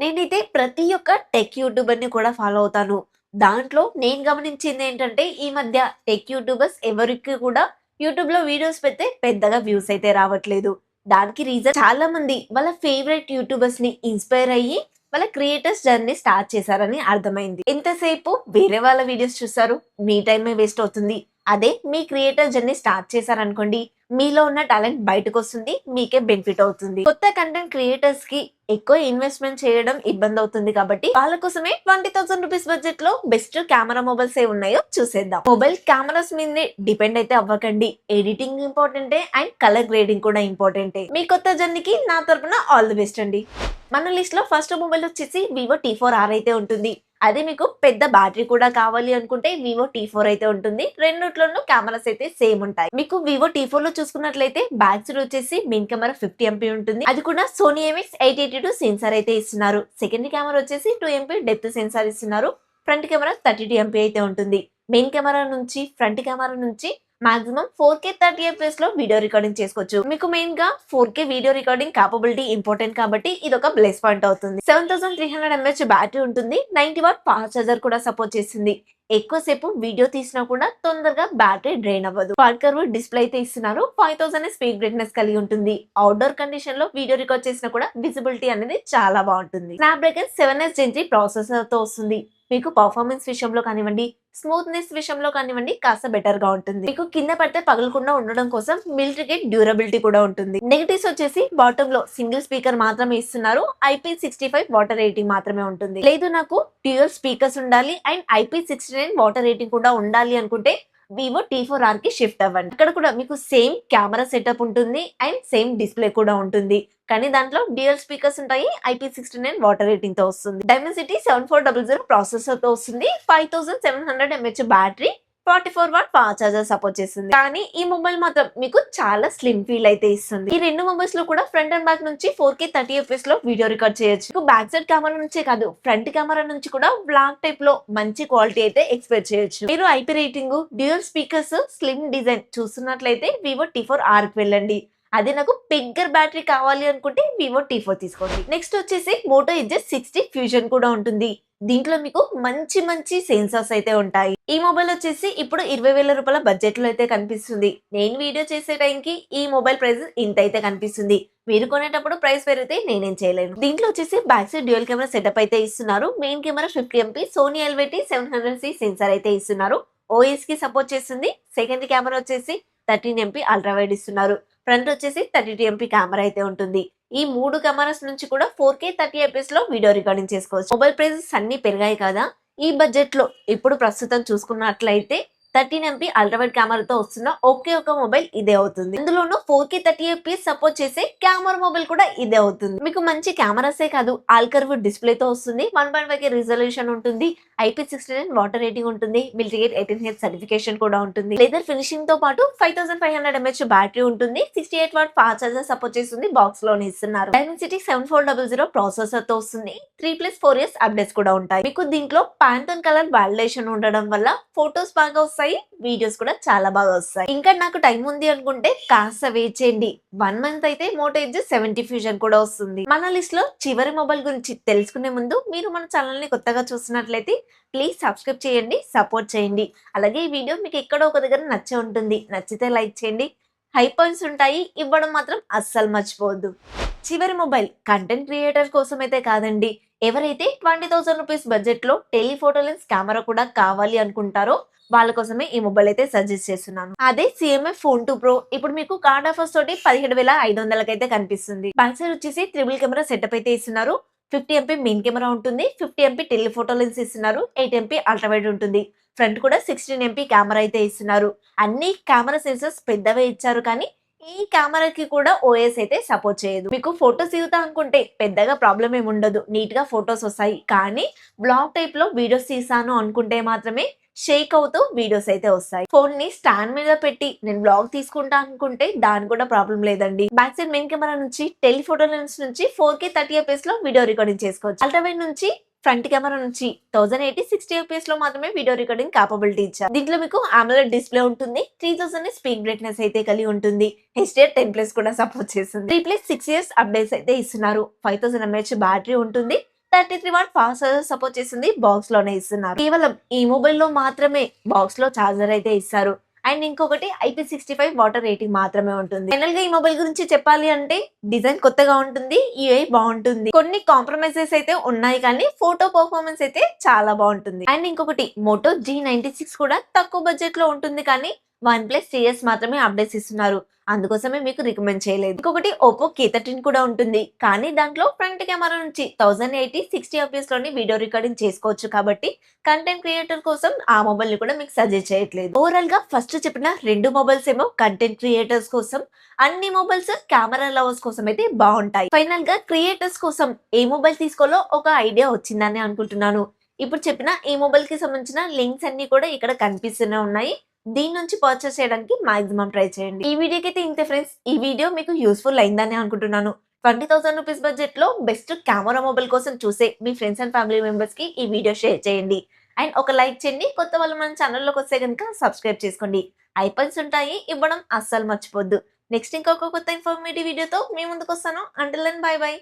నేనైతే ప్రతి ఒక్క టెక్ యూట్యూబర్‌ని కూడా ఫాలో అవుతాను. దాంట్లో నేను గమనించిందేంటంటే, ఈ మధ్య టెక్ యూట్యూబర్స్ ఎవరికి కూడా యూట్యూబ్‌లో వీడియోస్ పెడితే పెద్దగా వ్యూస్ అయితే రావట్లేదు. దానికి రీజన్ చాలామంది వాళ్ళ ఫేవరెట్ యూట్యూబర్స్‌ని ఇన్‌స్పైర్ అయ్యి, వాళ్ళ క్రియేటర్స్ జర్నీ స్టార్ట్ చేశారని అర్థమైంది. ఎంతసేపు వేరే వాళ్ళ వీడియోస్ చూస్తారు, మీ టైమే వేస్ట్ అవుతుంది. అదే మీ క్రియేటర్ జర్నీ స్టార్ట్ చేశారనుకోండి, మీలో ఉన్న టాలెంట్ బయటకొస్తుంది. మీకే బెనిఫిట్ అవుతుంది. కొత్త కంటెంట్ క్రియేటర్స్‌కి ఎక్కువ ఇన్వెస్ట్‌మెంట్ చేయడం ఇబ్బందవుతుంది కాబట్టి, వాళ్ళ కోసమే ₹20,000 బడ్జెట్‌లో బెస్ట్ కెమెరా మొబైల్స్ ఏ ఉన్నాయో చూసేద్దాం. మొబైల్ కెమెరాస్ మీదనే డిపెండ్ అయితే అవ్వకండి. ఎడిటింగ్ ఇంపార్టెంటే అండ్ కలర్ గ్రేడింగ్ కూడా ఇంపార్టెంటే. మీ కొత్త జర్నీకి నా తరపున ఆల్ ది బెస్ట్ అండి. మన లిస్ట్‌లో ఫస్ట్ మొబైల్ వచ్చేసి వివో టీ4 ఆర్ అయితే ఉంటుంది. అదే మీకు పెద్ద బ్యాటరీ కూడా కావాలి అనుకుంటే వివో టీ4 అయితే ఉంటుంది. రెండిట్లోనూ కెమెరాస్ అయితే సేమ్ ఉంటాయి. మీకు వివో టీ4లో చూసుకున్నట్లయితే బ్యాక్ సైడ్ వచ్చేసి మెయిన్ కెమెరా 50 ఎంపీ ఉంటుంది. అది కూడా సోనీ ఎంఎక్స్ 882 సెన్సార్ అయితే ఇస్తున్నారు. సెకండ్ కెమెరా వచ్చేసి 2 ఎంపీ డెప్త్ సెన్సార్ ఇస్తున్నారు. ఫ్రంట్ కెమెరా 32 ఎంపీ అయితే ఉంటుంది. మెయిన్ కెమెరా నుంచి ఫ్రంట్ కెమెరా నుంచి మాక్సిమం 4K 30 FPS లో వీడియో రికార్డింగ్ చేసుకోవచ్చు. మీకు మెయిన్ గా 4K video recording capability important కాబట్టి ఇది ఒక ప్లస్ పాయింట్ అవుతుంది. 7300 mAh బ్యాటరీ ఉంటుంది. 90 వాట్ ఫాస్ట్ చార్జర్ కూడా సపోర్ట్ చేస్తుంది. ఎక్కువసేపు వీడియో తీసినా కూడా తొందరగా బ్యాటరీ డ్రైన్ అవ్వదు. క్వాడ్ కర్వ్ డిస్ప్లే అయితే ఇస్తున్నారు. 5000 స్పీడ్ బ్రైట్నెస్ కలిగి ఉంటుంది. అవుట్డోర్ కండిషన్ లో వీడియో రికార్డ్ చేసినా కూడా విజిబిలిటీ అనేది చాలా బాగుంటుంది. స్నాప్డ్రాగన్ 7S Gen 3 ప్రాసెసర్ తో వస్తుంది. మీకు పర్ఫార్మెన్స్ విషయంలో కానివ్వండి, స్మూత్నెస్ విషయంలో కానివ్వండి కాస్త బెటర్ గా ఉంటుంది. మీకు కింద పడితే పగలకుండా ఉండడం కోసం మిలిటరీ గ్రేడ్ డ్యూరబిలిటీ కూడా ఉంటుంది. నెగటివ్స్ వచ్చేసి బాటమ్ లో సింగిల్ స్పీకర్ మాత్రమే ఇస్తున్నారు. IP65 వాటర్ రేటింగ్ మాత్రమే ఉంటుంది. లేదు నాకు డ్యూయల్ స్పీకర్స్ ఉండాలి అండ్ IP69 వాటర్ రేటింగ్ కూడా ఉండాలి అనుకుంటే వివో టీ4ఆర్ కి షిఫ్ట్ అవ్వండి. అక్కడ కూడా మీకు సేమ్ కెమెరా సెటప్ ఉంటుంది అండ్ సేమ్ డిస్ప్లే కూడా ఉంటుంది. కానీ దాంట్లో డ్యూయల్ స్పీకర్స్ ఉంటాయి. IP69 వాటర్ రేటింగ్ తో వస్తుంది. డైమెన్సిటీ 7400 ప్రాసెసర్ తో వస్తుంది. 5700 mAh battery, 44 watt fast charger support చేస్తుంది. కానీ ఈ మొబైల్ మాత్రం మీకు చాలా స్లిమ్ ఫీల్ అయితే ఇస్తుంది. ఈ రెండు మొబైల్స్ లో కూడా ఫ్రంట్ అండ్ బ్యాక్ నుంచి 4K 30 FPS లో వీడియో రికార్డ్ చేయొచ్చు. మీకు బ్యాక్ సైడ్ కెమెరా నుంచే కాదు, ఫ్రంట్ కెమెరా నుంచి కూడా బ్లాక్ టైప్ లో మంచి క్వాలిటీ అయితే ఎక్స్పెక్ట్ చేయొచ్చు. మీరు IP rating, dual speakers, slim design చూస్తున్నట్లయితే వివో టీ4ఆర్ కి వెళ్ళండి. అదే నాకు బిగ్గర్ బ్యాటరీ కావాలి అనుకుంటే వివో టీ4 తీసుకోండి. నెక్స్ట్ వచ్చేసి మోటో ఎడ్జ్ 60 ఫ్యూజన్ కూడా ఉంటుంది. దీంట్లో మీకు మంచి మంచి సెన్సార్స్ అయితే ఉంటాయి. ఈ మొబైల్ వచ్చేసి ఇప్పుడు 20,000 రూపాయల బడ్జెట్ లో అయితే కనిపిస్తుంది. నేను వీడియో చేసే టైంకి ఈ మొబైల్ ప్రైస్ ఇంత అయితే కనిపిస్తుంది. మీరు కొనేటప్పుడు ప్రైస్ పెరిగితే నేనేం చేయలేను. దీంట్లో వచ్చేసి back side dual camera setup అయితే ఇస్తున్నారు. Main camera 50 MP Sony LVT 700C sensor అయితే ఇస్తున్నారు. OS కి సపోర్ట్ చేస్తుంది. సెకండ్ కెమెరా వచ్చేసి 13 ఎంపీ అల్ట్రా వైడ్ ఇస్తున్నారు. ఫ్రంట్ వచ్చేసి 32 ఎంపీ కెమెరా అయితే ఉంటుంది. ఈ మూడు కెమెరాస్ నుంచి కూడా 4K 30 FPS లో వీడియో రికార్డింగ్ చేసుకోవచ్చు. మొబైల్ ప్రైసెస్ అన్ని పెరిగాయి కదా, ఈ బడ్జెట్ లో ఇప్పుడు ప్రస్తుతం చూసుకున్నట్లయితే 13 ఎంపీ అల్ట్రా వైడ్ కెమెరాతో వస్తున్న ఒకే ఒక మొబైల్ ఇదే అవుతుంది. ఇందులోనూ 4K 30 FPS సపోర్ట్ చేసే కెమెరా మొబైల్ కూడా ఇదే అవుతుంది. మీకు మంచి కెమెరాసే కాదు, ఆల్ కర్వ్ డిస్ప్లే తో వస్తుంది. 1.5K రిజల్యూషన్ ఉంటుంది. IP69 వాటర్ రేటింగ్ ఉంటుంది. మిలిటరీ గేట్ 18H సర్టిఫికేషన్ కూడా ఉంటుంది. లెదర్ ఫినిషింగ్ తో పాటు 5500 mAh బ్యాటరీ ఉంటుంది. 68 వాట్ ఫాస్ట్ చార్జర్ సపోర్ట్ చేస్తుంది. బాక్స్ లోనే ఇస్తున్నారు. డైమెన్సిటీ 7400 ప్రాసెసర్ తో వస్తుంది. 3+4 ఇయర్స్ అప్డేట్స్ కూడా ఉంటాయి. మీకు దీంట్లో పాంథోన్ కలర్ వాలిడేషన్ ఉండడం వల్ల ఫొటోస్ బాగా వస్తాయి, వీడియోస్ కూడా చాలా బాగా వస్తాయి. ఇంకా నాకు టైం ఉంది అనుకుంటే కాస్త వెయిట్ చేయండి. 1 మంత్ అయితే మోటో ఎడ్జ్ 70 ఫ్యూజన్ కూడా వస్తుంది. మన లిస్ట్ లో చివరి మొబైల్ గురించి తెలుసుకునే ముందు మీరు మన ఛానల్ ని కొత్తగా చూస్తున్నట్లయితే ప్లీజ్ సబ్స్క్రైబ్ చేయండి, సపోర్ట్ చేయండి. అలాగే ఈ వీడియో మీకు ఎక్కడో ఒక దగ్గర నచ్చే ఉంటుంది. నచ్చితే లైక్ చేయండి. హై పాయింట్స్ ఉంటాయి, ఇవ్వడం మాత్రం అస్సలు మర్చిపోవద్దు. చివరి మొబైల్ కంటెంట్ క్రియేటర్ కోసం అయితే కాదండి. ఎవరైతే ₹20,000 బడ్జెట్ లో టెలిఫోటో లెన్స్ కెమెరా కూడా కావాలి అనుకుంటారో వాళ్ళ కోసమే ఈ మొబైల్ అయితే సజెస్ట్ చేస్తున్నాను. అదే CMF Phone 2 Pro. ఇప్పుడు మీకు కార్డ్ ఆఫర్స్ తోటి 17,500 అయితే కనిపిస్తుంది. బ్యాక్ సైడ్ వచ్చేసి ట్రిపుల్ కెమెరా సెటప్ అయితే ఇస్తున్నారు. 50 ఎంపీ మెయిన్ కెమెరా ఉంటుంది. 50 ఎంపీ టెలిఫోటో లెన్స్ ఇస్తున్నారు. 8 ఎంపీ అల్ట్రా వైడ్ ఉంటుంది. ఫ్రంట్ కూడా 16 ఎంపీ కెమెరా అయితే ఇస్తున్నారు. అన్ని కెమెరా సెన్సర్స్ పెద్దవే ఇచ్చారు, కానీ ఈ కెమెరాకి కూడా OS అయితే సపోర్ట్ చేయదు. మీకు ఫోటోస్ దిగుతా అనుకుంటే పెద్దగా ప్రాబ్లం ఏమి ఉండదు. నీట్ గా ఫోటోస్ వస్తాయి. కానీ బ్లాగ్ టైప్ లో వీడియోస్ తీసాను అనుకుంటే మాత్రమే షేక్ అవుతూ వీడియోస్ అయితే వస్తాయి. ఫోన్ ని స్టాండ్ మీద పెట్టి నేను బ్లాగ్ తీసుకుంటా అనుకుంటే దాని కూడా ప్రాబ్లం లేదండి. బ్యాక్ సైడ్ మెయిన్ కెమెరా నుంచి టెలిఫోటో లెన్స్ నుంచి 4K 30 FPS లో వీడియో రికార్డింగ్ చేసుకోవచ్చు. అల్ట్రా వైడ్ నుంచి ఫ్రంట్ కెమెరా నుంచి 1080 60 FPS లో మాత్రమే వీడియో రికార్డింగ్ కేపబిలిటీ ఇచ్చారు. దీంట్లో మీకు AMOLED డిస్ప్లే ఉంటుంది. 3000 స్పీడ్ బ్రైట్నెస్ అయితే కలిగి ఉంటుంది. HDR10+ కూడా సపోర్ట్ చేస్తుంది. 3+6 ఇయర్స్ అప్డేట్స్ అయితే ఇస్తున్నారు. 5000 mAh బ్యాటరీ ఉంటుంది. 33 వాట్ ఫాస్ట్ ఛార్జర్ సపోర్ట్ చేస్తుంది. బాక్స్ లోనే ఇస్తున్నారు. కేవలం ఈ మొబైల్ లో మాత్రమే బాక్స్ లో ఛార్జర్ అయితే ఇస్తారు. అండ్ ఇంకొకటి IP65 వాటర్ రేటింగ్ మాత్రమే ఉంటుంది. ఫైనల్ గా ఈ మొబైల్ గురించి చెప్పాలి అంటే డిజైన్ కొత్తగా ఉంటుంది. యూఐ బాగుంటుంది. కొన్ని కాంప్రమైజెస్ అయితే ఉన్నాయి కానీ ఫోటో పర్ఫార్మెన్స్ అయితే చాలా బాగుంటుంది. అండ్ ఇంకొకటి మోటో G96 కూడా తక్కువ బడ్జెట్ లో ఉంటుంది కానీ OnePlus 3S మాత్రమే అప్డేట్స్ ఇస్తున్నారు. అందుకోసమే మీకు రికమెండ్ చేయలేదు. ఇంకొకటి Oppo K13 కూడా ఉంటుంది. కానీ దాంట్లో ఫ్రంట్ కెమెరా నుంచి 1080 60 fps లోని వీడియో రికార్డింగ్ చేసుకోవచ్చు కాబట్టి కంటెంట్ క్రియేటర్ కోసం ఆ మొబైల్ ని కూడా మీకు సజెస్ట్ చేయట్లేదు. ఓవరాల్ గా ఫస్ట్ చెప్పిన 2 మొబైల్స్ ఏమో కంటెంట్ క్రియేటర్స్ కోసం, అన్ని మొబైల్స్ కెమెరా లవర్స్ కోసం అయితే బాగుంటాయి. ఫైనల్ గా క్రియేటర్స్ కోసం ఏ మొబైల్ తీసుకోవాలో ఒక ఐడియా వచ్చిందని అనుకుంటున్నాను. ఇప్పుడు చెప్పిన ఈ మొబైల్ కి సంబంధించిన లింక్స్ అన్ని కూడా ఇక్కడ కనిపిస్తూనే ఉన్నాయి. దీని నుంచి పర్చేస్ చేయడానికి మాక్సిమం ట్రై చేయండి. ఈ వీడియోకి అయితే ఇంతే ఫ్రెండ్స్. ఈ వీడియో మీకు యూస్ఫుల్ అయిందని అనుకుంటున్నాను. 20,000 రూపీస్ బడ్జెట్ లో బెస్ట్ కెమెరా మొబైల్ కోసం చూసే మీ ఫ్రెండ్స్ అండ్ ఫ్యామిలీ మెంబర్స్ కి ఈ వీడియో షేర్ చేయండి. అండ్ ఒక లైక్ చేయండి. కొత్త వాళ్ళు మన ఛానల్లోకి వస్తే కనుక సబ్స్క్రైబ్ చేసుకోండి. ఐకాన్స్ ఉంటాయి, ఇవ్వడం అస్సలు మర్చిపోద్దు. నెక్స్ట్ ఇంకొక కొత్త ఇన్ఫర్మేటివ్ వీడియోతో మీ ముందుకు వస్తాను. Until then bye by.